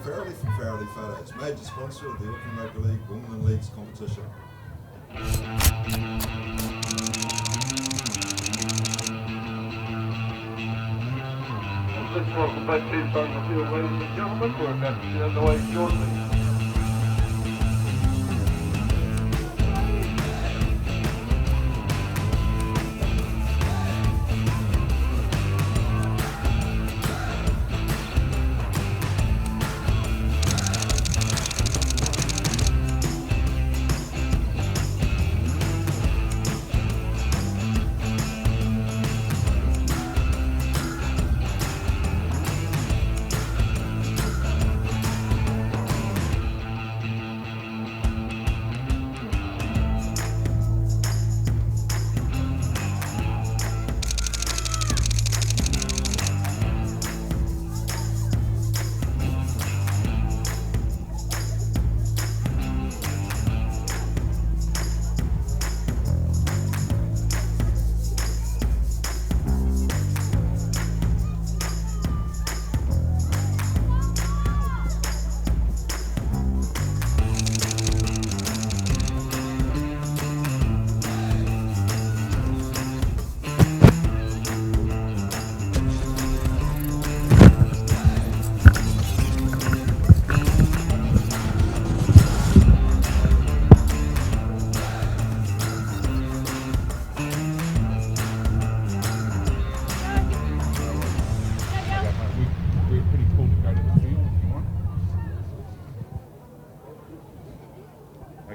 Verily from Farrelly Photos, major sponsor of the Auckland Rugby League Women and Leagues competition. Let's welcome back to the field, ladies and gentlemen. We're about to get underway shortly.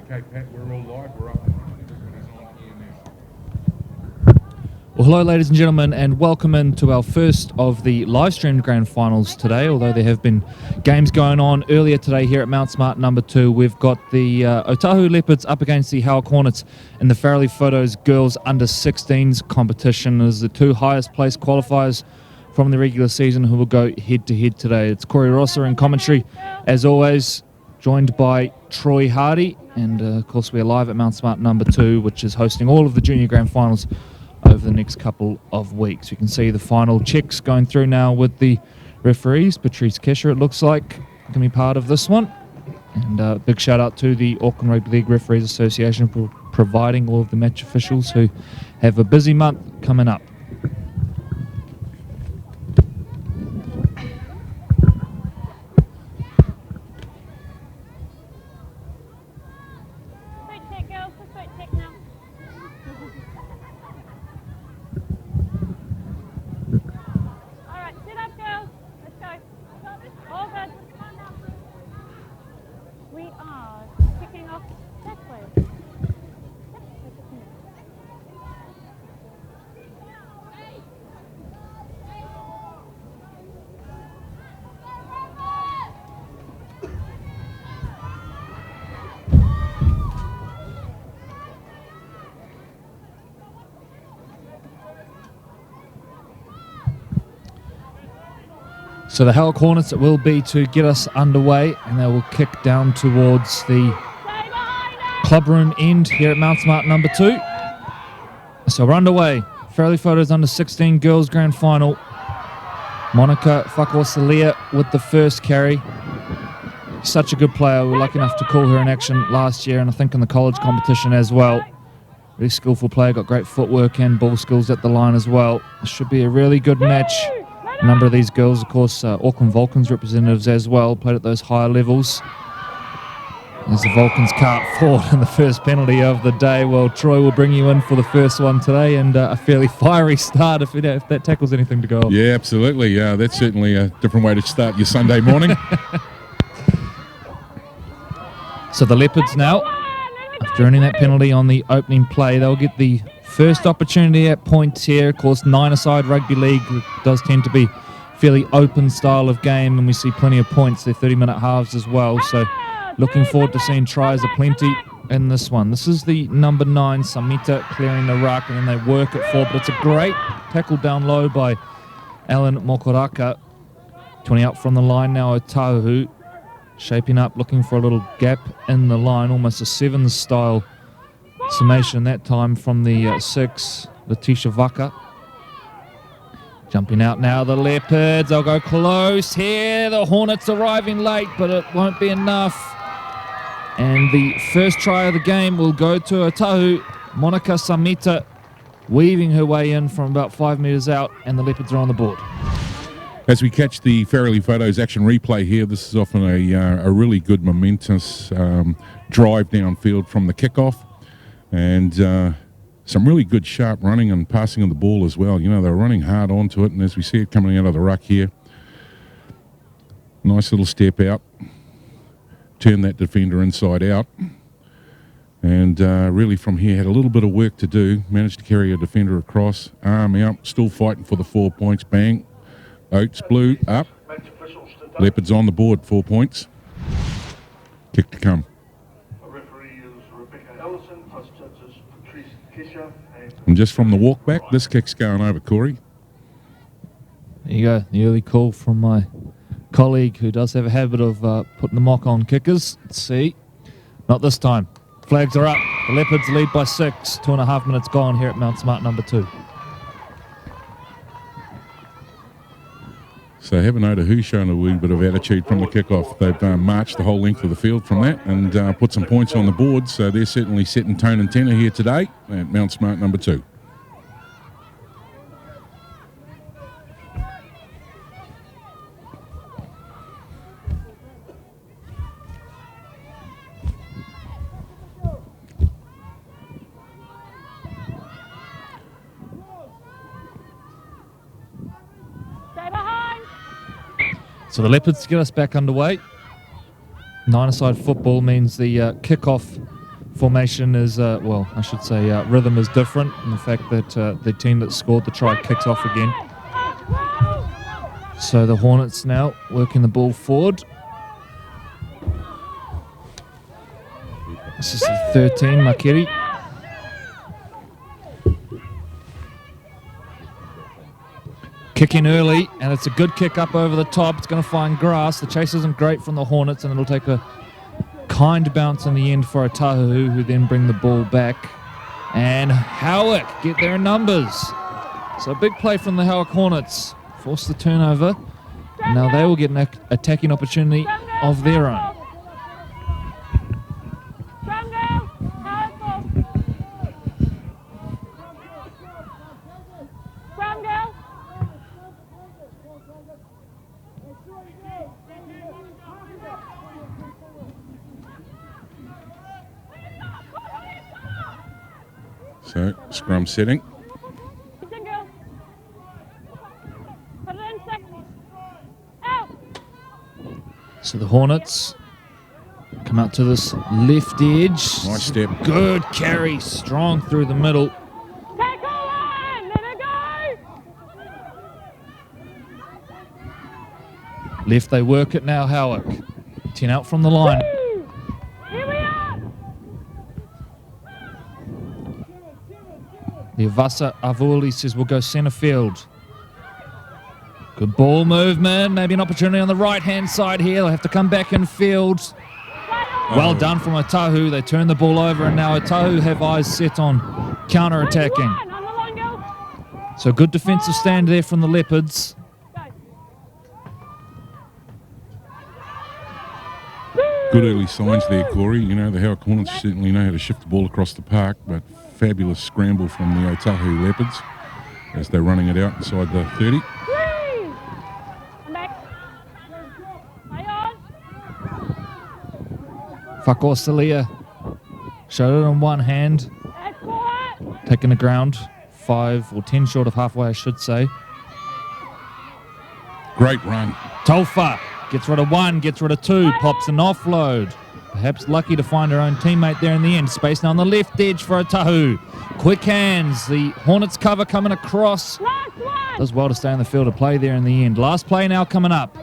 Okay, Pat, we're all live. We're up and running. Everybody's on here now. Well, hello, ladies and gentlemen, and welcome into our first of the live streamed grand finals today. Although there have been games going on earlier today here at Mount Smart number 2. We've got the Otahuhu Leopards up against the Howick Hornets in the Farrelly Photos Girls Under-16s competition as the two highest placed qualifiers from the regular season who will go head-to-head today. It's Corey Rosser in commentary, as always, joined by Troy Hardy, and of course we're live at Mount Smart number 2, which is hosting all of the junior grand finals over the next couple of weeks. You can see the final checks going through now with the referees. Patrice Kesher, it looks like, can be part of this one. And big shout out to the Auckland Rugby League Referees Association for providing all of the match officials who have a busy month coming up. So the Howick Hornets, it will be to get us underway, and they will kick down towards the club room end here at Mount Smart number 2. So we're underway. Farrelly Photos Under-16 Girls Grand Final. Monica Whakaosalea with the first carry. Such a good player. We were lucky enough to call her in action last year, and I think in the college competition as well. Really skillful player, got great footwork and ball skills at the line as well. This should be a really good match. A number of these girls, of course, Auckland Vulcans representatives as well, played at those higher levels. As the Vulcans can't forward in the first penalty of the day. Well, Troy will bring you in for the first one today, and a fairly fiery start if that tackles anything to go off. Yeah, absolutely. That's certainly a different way to start your Sunday morning. So the Leopards now, after earning that penalty on the opening play, they'll get the first opportunity at points here. Of course, 9-a-side rugby league does tend to be fairly open style of game, and we see plenty of points. They're 30-minute halves as well, so looking forward to seeing tries aplenty in this one. This is the number 9, Samita, clearing the ruck, and then they work it forward, but it's a great tackle down low by Alan Mokoraka. 20 up from the line now, Otahuhu, shaping up, looking for a little gap in the line, almost a 7s style summation that time from the 6, Letitia Vaka. Jumping out now, the Leopards. They'll go close here. The Hornets arriving late, but it won't be enough. And the first try of the game will go to Otahu. Monica Samita weaving her way in from about 5 metres out, and the Leopards are on the board. As we catch the Farrelly Photos action replay here, this is often a really good momentous drive downfield from the kickoff, and some really good sharp running and passing of the ball as well. You know, they're running hard onto it, and as we see it coming out of the ruck here, nice little step out, turn that defender inside out, and really from here had a little bit of work to do, managed to carry a defender across, arm out, still fighting for the 4 points, bang. Oates blue up. Leopards on the board, 4 points. Kick to come. And just from the walk back, this kick's going over, Corey. There you go, the early call from my colleague who does have a habit of putting the mock on kickers. Let's see. Not this time. Flags are up. The Leopards lead by 6. 2.5 minutes gone here at Mount Smart number 2. So haven't Otahuhu shown a wee bit of attitude from the kickoff. They've marched the whole length of the field from that and put some points on the board. So they're certainly setting tone and tenor here today at Mount Smart number 2. So the Leopards get us back underway. 9-a-side football means the kickoff formation is, well, I should say rhythm is different in the fact that the team that scored the try kicks off again. So the Hornets now working the ball forward. This is the 13, Makiri. Kicking early, and it's a good kick up over the top. It's going to find grass. The chase isn't great from the Hornets, and it'll take a kind bounce in the end for Otahuhu, who then bring the ball back. And Howick get their numbers. So a big play from the Howick Hornets. Force the turnover. And now they will get an attacking opportunity of their own. So, scrum setting. So the Hornets come out to this left edge. Nice step. Good carry, strong through the middle. Left they work it now, Howick. 10 out from the line. The Avasa Avuli says we'll go centre field. Good ball movement. Maybe an opportunity on the right-hand side here. They'll have to come back in field. Well done from Otahu. They turn the ball over, and now Otahu have eyes set on counter-attacking. So good defensive stand there from the Leopards. Good early signs there, Corey. You know, the Howick Hornets certainly know how to shift the ball across the park, but fabulous scramble from the Otahu Leopards as they're running it out inside the 30. Fakosalia showed it in one hand, taking the ground 5 or 10 short of halfway, I should say. Great run. Tolfa gets rid of 1, gets rid of 2, pops an offload. Perhaps lucky to find her own teammate there in the end. Space now on the left edge for Otahu. Quick hands. The Hornets cover coming across. Does well to stay in the field of play there in the end. Last play now coming up.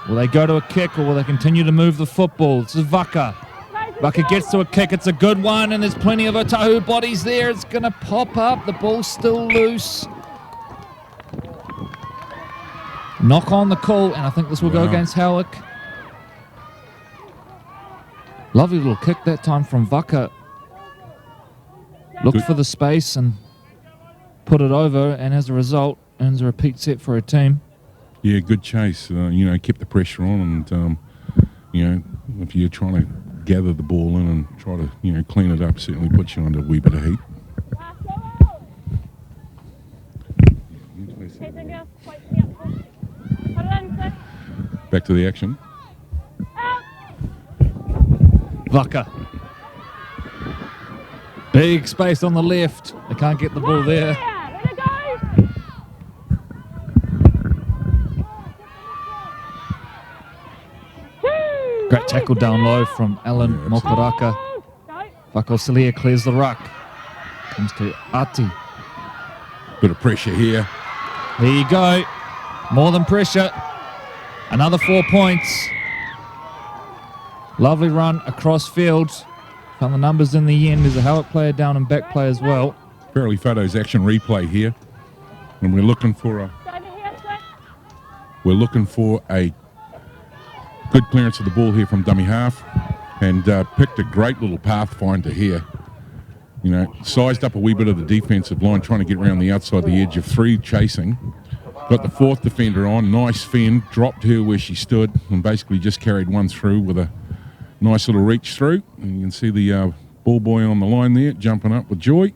Will they go to a kick or will they continue to move the football? This is Vaka. Vaka gets to a kick. It's a good one, and there's plenty of Otahu bodies there. It's going to pop up. The ball's still loose. Knock on the call, and I think this will go against Howick. Lovely little kick that time from Vaka. Looked for the space and put it over, and as a result, earns a repeat set for her team. Yeah, good chase. Kept the pressure on, and if you're trying to gather the ball in and try to clean it up, certainly puts you under a wee bit of heat. Back to the action. Vaka. Big space on the left. They can't get the ball there. Great tackle down low from Alan Mokaraka. Vakosalia clears the ruck. Comes to Ati. Bit of pressure here. There you go. More than pressure. Another 4 points. Lovely run across field. Found the numbers in the end. There's a Howick player down and back play as well. Fairly Photos action replay here. And we're looking for a good clearance of the ball here from dummy half, and picked a great little pathfinder here. Sized up a wee bit of the defensive line, trying to get around the outside the edge of 3 chasing. Got the 4th defender on, nice fend, dropped her where she stood, and basically just carried one through with a nice little reach through. And you can see the ball boy on the line there, jumping up with joy.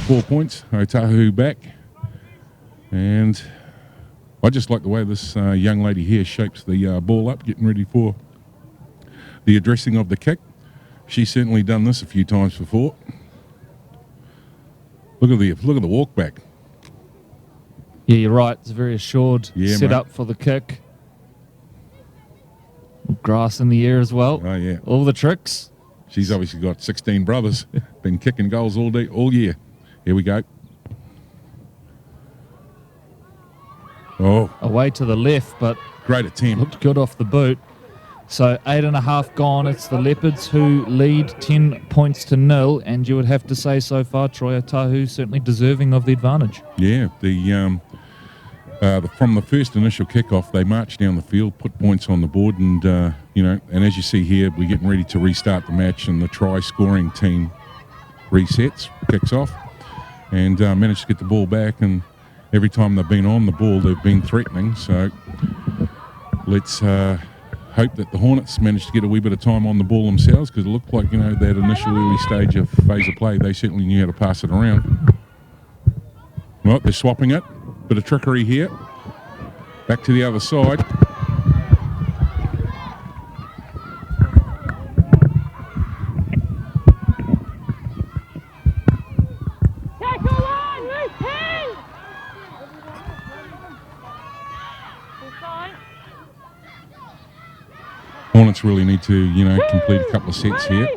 4 points, Otahuhu back. And I just like the way this young lady here shapes the ball up, getting ready for the addressing of the kick. She's certainly done this a few times before. Look at the walk back. Yeah, you're right. It's a very assured setup for the kick. Grass in the air as well. Oh yeah, all the tricks. She's obviously got 16 brothers. Been kicking goals all year. Here we go. Oh, away to the left, but great attempt. Looked good off the boot. So 8.5 gone. It's the Leopards who lead 10 points to 0, and you would have to say so far, Troy, Otahuhu certainly deserving of the advantage. Yeah, from the first initial kickoff, they marched down the field, put points on the board, and and as you see here, we're getting ready to restart the match, and the try-scoring team resets, kicks off, and managed to get the ball back. And every time they've been on the ball, they've been threatening. So let's hope that the Hornets managed to get a wee bit of time on the ball themselves, because it looked like, that initial early stage of phase of play, they certainly knew how to pass it around. Well, they're swapping it. Bit of trickery here. Back to the other side. Hornets really need to, complete a couple of sets here.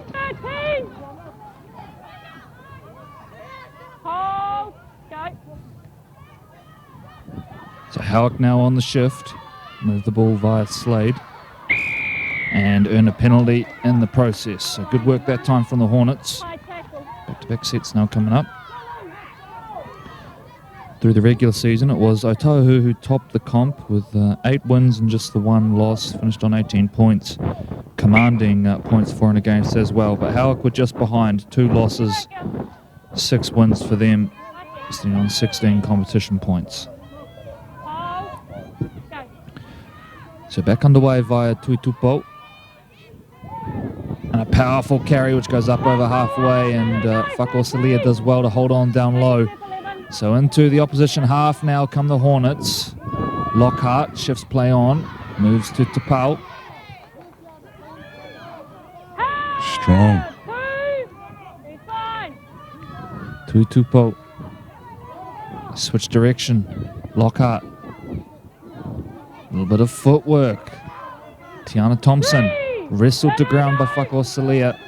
So Howick now on the shift. Move the ball via Slade. And earn a penalty in the process. So good work that time from the Hornets. Back-to-back sets now coming up. Through the regular season, it was Otahuhu who topped the comp with 8 wins and just the 1 loss, finished on 18 points, commanding points for and against as well. But Howick were just behind, 2 losses, 6 wins for them, sitting on 16 competition points. So back underway via Tuitupo. And a powerful carry which goes up over halfway, and Fakosalia does well to hold on down low. So into the opposition half now come the Hornets. Lockhart shifts play on, moves to Tapau. Strong. Tuitupo. Switch direction. Lockhart. A little bit of footwork. Tiana Thompson wrestled to ground by Fakosalia.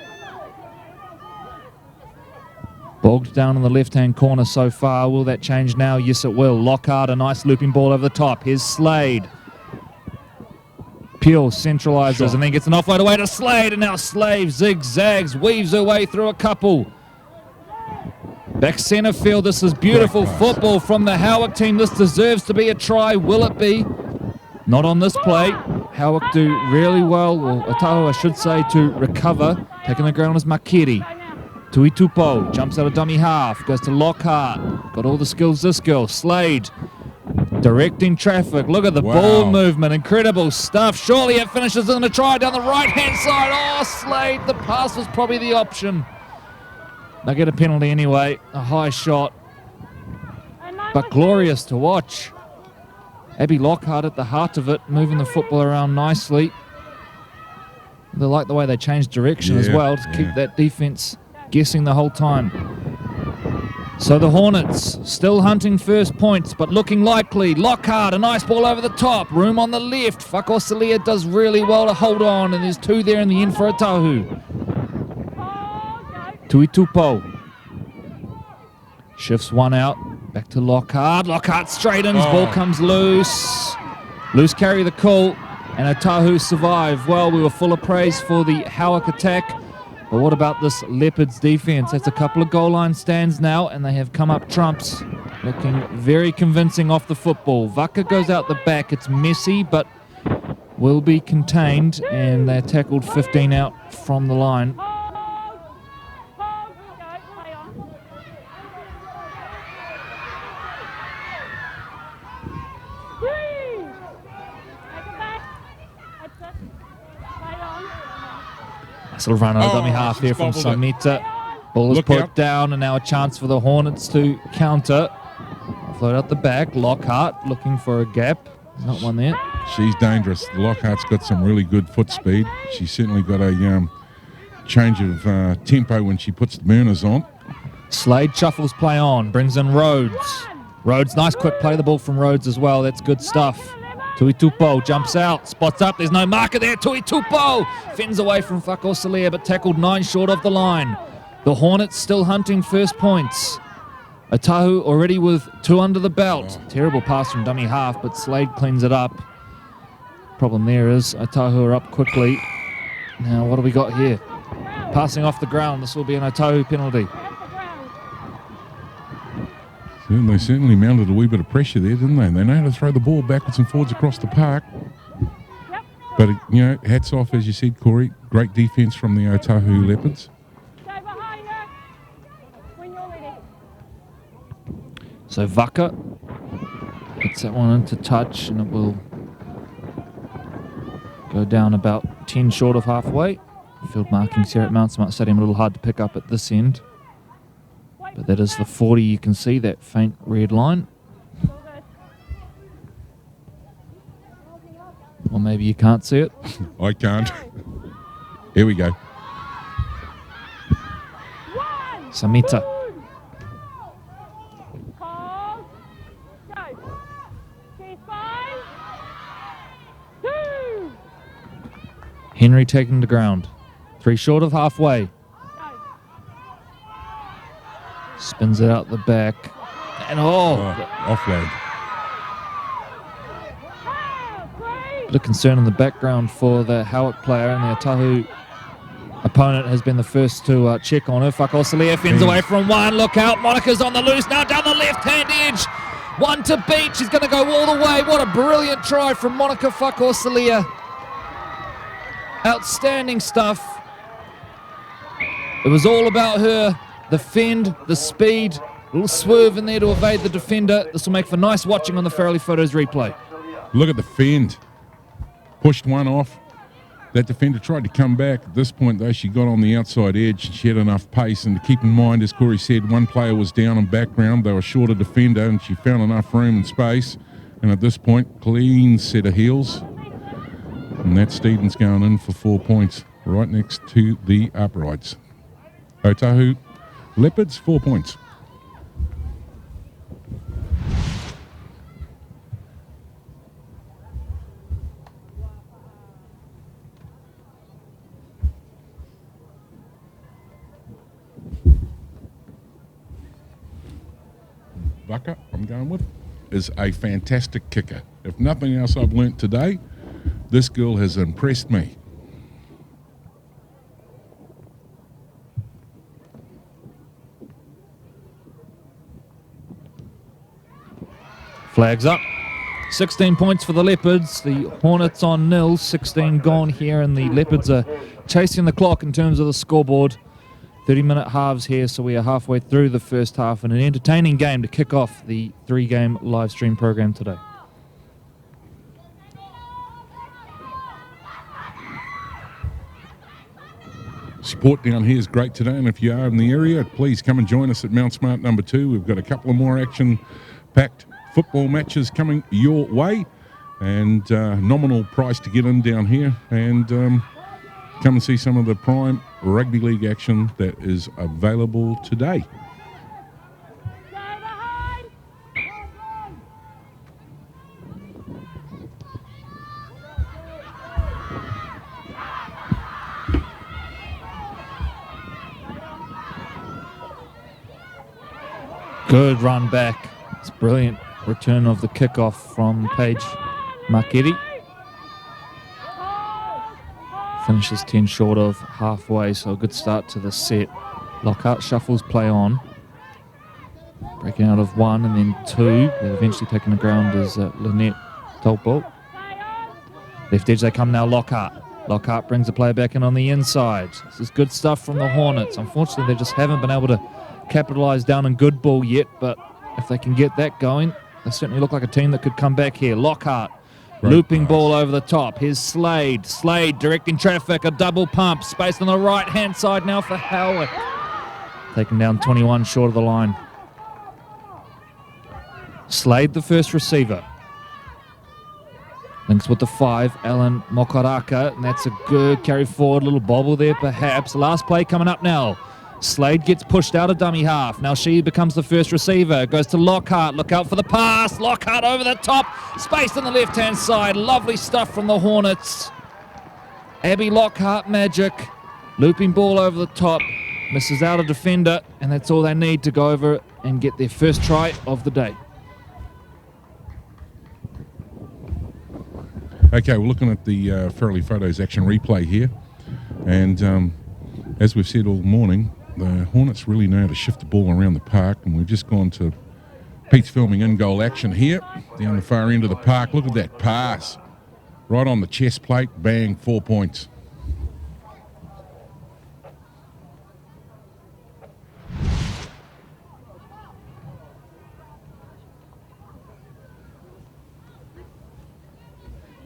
Bogged down in the left-hand corner so far. Will that change now? Yes, it will. Lockhart, a nice looping ball over the top. Here's Slade. Peel centralises and then gets an offload away to Slade, and now Slade zigzags, weaves her way through a couple. Back centre field, this is beautiful football from the Howick team. This deserves to be a try. Will it be? Not on this play. Howick do really well, or Otahuhu I should say, to recover. Taking the ground is Makiri. Tuitupo jumps out of dummy half, goes to Lockhart. Got all the skills this girl. Slade Directing traffic. Look at the Wow. ball movement. Incredible stuff. Surely it finishes in a try down the right-hand side. Oh, Slade. The pass was probably the option. They get a penalty anyway. A high shot. But glorious to watch. Abby Lockhart at the heart of it, moving the football around nicely. They like the way they changed direction as well to keep that defense guessing the whole time. So the Hornets still hunting first points, but looking likely. Lockhart, a nice ball over the top. Room on the left. Fakosilia does really well to hold on, and there's two there in the end for Otahu. Tuitupo shifts one out. Back to Lockhart. Lockhart straightens. Ball comes loose. Loose carry the call. And Otahu survive. Well, we were full of praise for the Howick attack. But what about this Leopards defense? That's a couple of goal line stands now, and they have come up trumps. Looking very convincing off the football. Vaka goes out the back. It's messy, but will be contained. And they're tackled 15 out from the line. Nice little run over dummy half here from Samita. Ball is put down, and now a chance for the Hornets to counter. Float out the back. Lockhart looking for a gap. Not one there. She's dangerous. Lockhart's got some really good foot speed. She's certainly got a change of tempo when she puts the burners on. Slade shuffles play on, brings in Rhodes. Rhodes, nice quick play the ball from Rhodes as well. That's good stuff. Tuitupo jumps out, spots up, there's no marker there. Tuitupo fins away from Fakosilia, but tackled 9 short of the line. The Hornets still hunting first points. Otahu already with 2 under the belt. Terrible pass from dummy half, but Slade cleans it up. Problem there is Otahu are up quickly. Now what do we got here? Passing off the ground, this will be an Otahu penalty. They certainly mounted a wee bit of pressure there, didn't they? They know how to throw the ball backwards and forwards across the park. But, you know, hats off, as you said, Corey. Great defence from the Otahu Leopards. So Vaka gets that one into touch, and it will go down about 10 short of halfway. Field markings here at Mount Smart Stadium a little hard to pick up at this end. But that is the 40. You can see that faint red line. Or maybe you can't see it. I can't. Here we go. Samita. Henry taking the ground. 3 short of halfway. Spins it out the back. And offload. Bit of concern in the background for the Howick player, and the Otahu opponent has been the first to check on her. Fakosilia fins away from one. Look out. Monica's on the loose now down the left-hand edge. One to beat. She's going to go all the way. What a brilliant try from Monica Fakosilia. Outstanding stuff. It was all about her. The fend, the speed, a little swerve in there to evade the defender. This will make for nice watching on the Farrelly Photos replay. Look at the fend. Pushed one off. That defender tried to come back. At this point, though, she got on the outside edge. She had enough pace. And to keep in mind, as Corey said, one player was down in background. They were short of defender, and she found enough room and space. And at this point, clean set of heels. And that Stevens going in for 4 points, right next to the uprights. Otahu Leopards, 4 points. Vaka, I'm going with, is a fantastic kicker. If nothing else I've learnt today, this girl has impressed me. Flags up. 16 points for the Leopards. The Hornets on nil. 16 gone here, and the Leopards are chasing the clock in terms of the scoreboard. 30-minute halves here, so we are halfway through the first half, and an entertaining game to kick off the 3-game live stream program today. Support down here is great today, and if you are in the area, please come and join us at Mount Smart number 2. We've got a couple of more action-packed football matches coming your way, and nominal price to get in down here, and come and see some of the prime rugby league action that is available today. Good run back. It's brilliant return of the kickoff from Paige Makeri. Finishes 10 short of halfway, so a good start to the set. Lockhart shuffles play on. Breaking out of 1 and then 2. They're eventually taking the ground as Lynette Tolpo. Left edge they come now, Lockhart. Lockhart brings the player back in on the inside. This is good stuff from the Hornets. Unfortunately, they just haven't been able to capitalise down in good ball yet, but if they can get that going, they certainly look like a team that could come back here. Lockhart, looping ball over the top. Here's Slade. Slade directing traffic, a double pump. Space on the right-hand side now for Howick. Taken down 21 short of the line. Slade, the first receiver. Links with the 5, Alan Mokaraka, and that's a good carry forward, little bobble there perhaps. Last play coming up now. Slade gets pushed out of dummy half. Now she becomes the first receiver. Goes to Lockhart. Look out for the pass. Lockhart over the top. Space on the left-hand side. Lovely stuff from the Hornets. Abby Lockhart magic. Looping ball over the top. Misses out a defender, and that's all they need to go over and get their first try of the day. Okay, we're looking at the Ferrelli Photos action replay here, and as we've said all morning, the Hornets really know how to shift the ball around the park, and we've just gone to Pete's filming in-goal action here, down the far end of the park. Look at that pass. Right on the chest plate, bang, 4 points.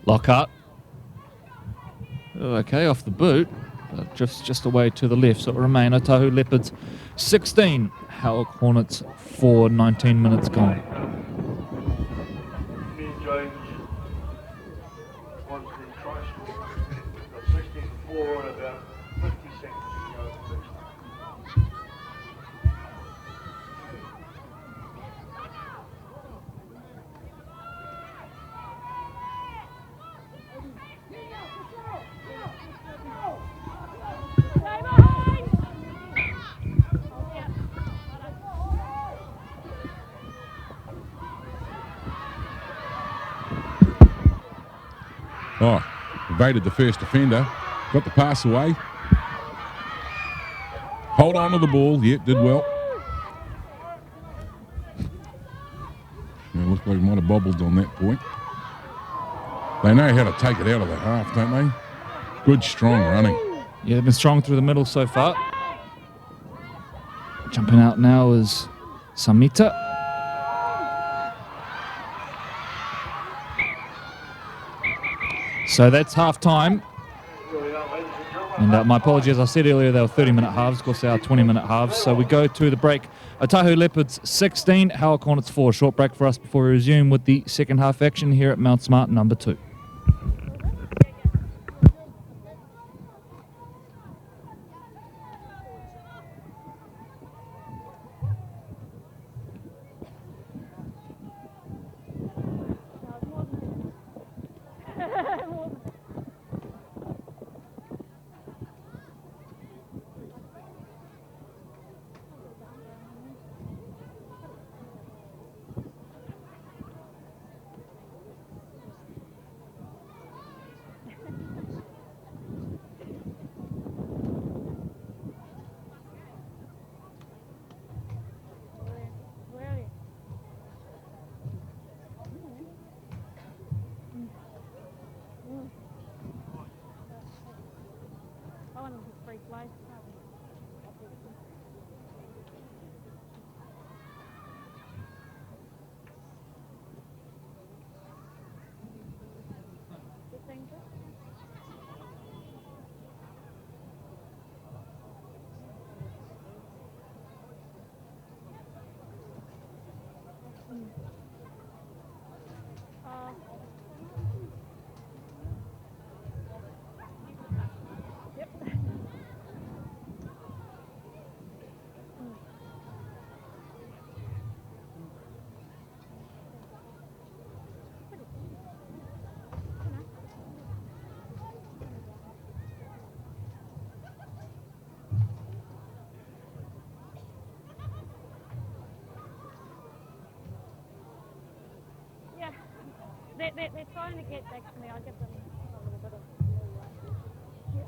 Lockhart. Okay, off the boot. Just away to the left, so it will remain Otahuhu Leopards 16, Howick Hornets 4, 19 minutes gone. Me and James won the try score. Got 16-4 and about 50 seconds to go. Oh, evaded the first defender, got the pass away. Hold on to the ball, yeah, did well. Yeah, looked like he might have bobbled on that point. They know how to take it out of the half, don't they? Good, strong running. Yeah, they've been strong through the middle so far. Jumping out now is Samita. So that's half time. And my apologies, I said earlier they were 30-minute halves. Of course, they are 20-minute halves. So we go to the break. Otahuhu Leopards 16, Howick Hornets 4. Short break for us before we resume with the second half action here at Mount Smart number 2. They're trying to get next to me. I'll give them a little bit of yeah.